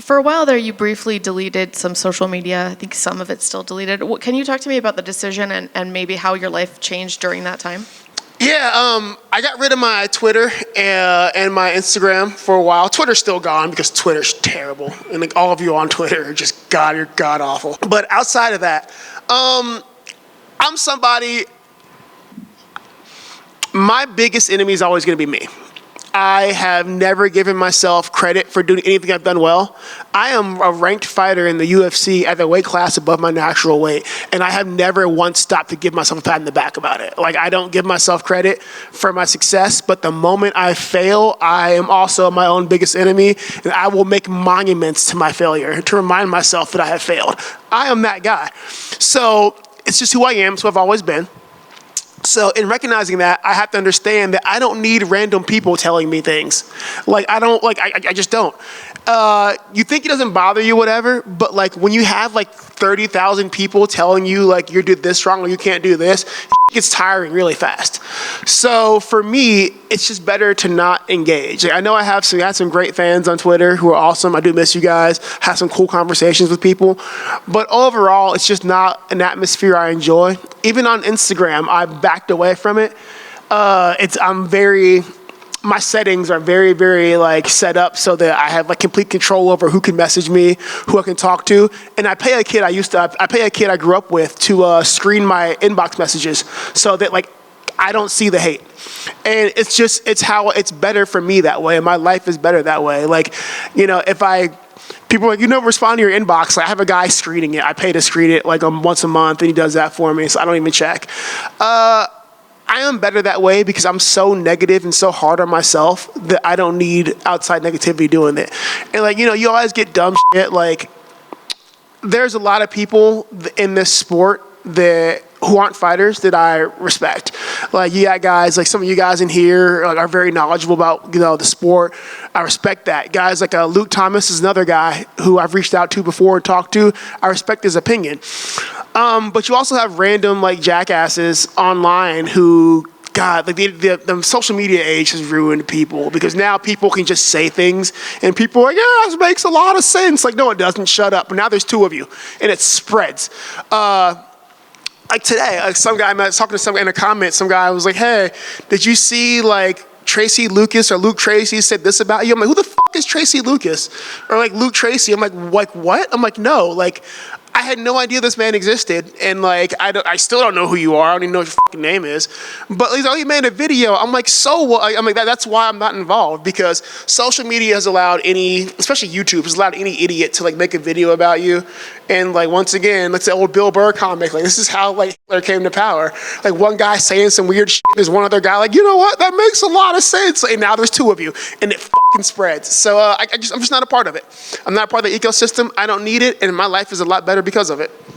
For a while there, you briefly deleted some social media. I think some of it's still deleted. Can you talk to me about the decision and maybe how your life changed during that time? Yeah, I got rid of my Twitter and my Instagram for a while. Twitter's still gone because Twitter's terrible. And like all of you on Twitter are just you're god awful. But outside of that, I'm somebody, my biggest enemy is always going to be me. I have never given myself credit for doing anything I've done well. I am a ranked fighter in the UFC at the weight class above my natural weight, and I have never once stopped to give myself a pat in the back about it. Like, I don't give myself credit for my success, but the moment I fail, I am also my own biggest enemy, and I will make monuments to my failure to remind myself that I have failed. I am that guy. So it's just who I am, it's who I've always been. So in recognizing that, I have to understand that I don't need random people telling me things. Like, I just don't. You think it doesn't bother you, whatever, but like when you have like 30,000 people telling you like you did this wrong or you can't do this, it gets tiring really fast. So for me, it's just better to not engage. Like, I know I had some great fans on Twitter who are awesome. I do miss you guys. Have some cool conversations with people. But overall, it's just not an atmosphere I enjoy. Even on Instagram, I backed away from it. My settings are very, very like set up so that I have like complete control over who can message me, who I can talk to. And I pay a kid I grew up with to screen my inbox messages so that like I don't see the hate. And it's better for me that way. And my life is better that way. Like, you know, people are like, you never respond to your inbox. Like, I have a guy screening it. I pay to screen it like once a month, and he does that for me, so I don't even check. I am better that way because I'm so negative and so hard on myself that I don't need outside negativity doing it. And like, you know, you always get dumb shit. Like, there's a lot of people in this sport who aren't fighters that I respect. Like, you got guys, like some of you guys in here are very knowledgeable about, you know, the sport. I respect that. Guys like Luke Thomas is another guy who I've reached out to before and talked to. I respect his opinion. But you also have random like jackasses online who, God, like the social media age has ruined people because now people can just say things and people are like, yeah, this makes a lot of sense. Like, no, it doesn't. Shut up. But now there's two of you and it spreads. Like today, I was talking to some guy in a comment, some guy was like, hey, did you see like Tracy Lucas or Luke Tracy said this about you? I'm like, who the fuck is Tracy Lucas? Or like Luke Tracy. I'm like what? I'm like, no, like I had no idea this man existed, and like I still don't know who you are. I don't even know what your fucking name is. But he's like, oh, you made a video. I'm like, so what? I'm like, that's why I'm not involved, because social media has allowed especially YouTube, has allowed any idiot to like make a video about you. And like once again, let's say old Bill Burr comic, like this is how like Hitler came to power. Like one guy saying some weird shit, there's one other guy like, you know what? That makes a lot of sense. And now there's two of you, and it fucking spreads. So I'm just not a part of it. I'm not a part of the ecosystem. I don't need it, and my life is a lot better because of it.